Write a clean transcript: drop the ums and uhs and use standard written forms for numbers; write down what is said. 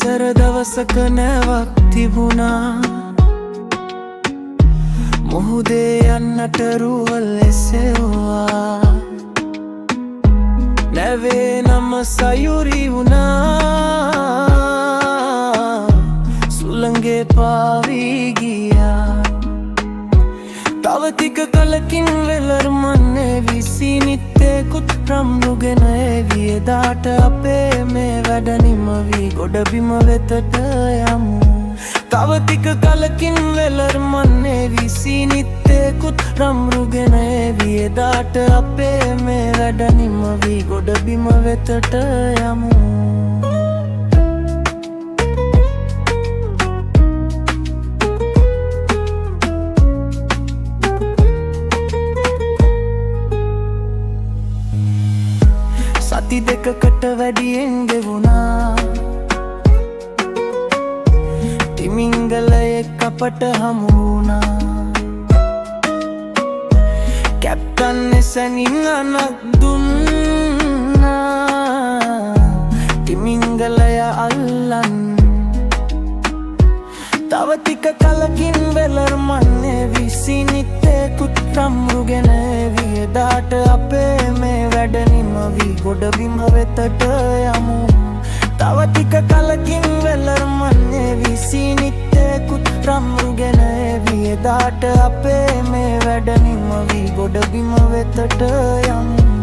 මෙච්චර දවසක නැවක් තිබුණා මුහුදේ යන්නට රුවල් එසෙව්වා නැවේ නම සයුරි වුණා සුළඟේ පාවී ගියා තව ටික කලකින් වෙලර්මන්නේ විසිනිත්තේකුත් රම්රුගෙන එවී එදාට අපේ මේ වැඩ නිමවී ගොඩබිම වෙතට යමු තව ටික කලකින් වෙලර්මන්නේ විසිනිත්තේකුත් රම්රුගෙන එවී එදාට අපේ මේ වැඩ නිමවී ගොඩබිම වෙතට යමු සති දෙකකට වැඩියෙන් ගෙවුණා තිමිංගලයෙක් අපට හමු වුණා කැප්ටන් එසැනින් අනක් දුන්නා තිමිංගලය අල්ලන් තව ටික කලකින් වෙලර්මන්නේ විසිනිත්තේකුත් රම්රුගෙන එවී එදාට අපේ මේ වැඩ නිමවී ගොඩබිම වෙතට යමු තව ටික කලකින් වෙලර්මන්නේ විසිනිත්තේකුත් රම්රුගෙන එවී එදාට අපේ මේ වැඩ නිමවී ගොඩබිම වෙතට යමු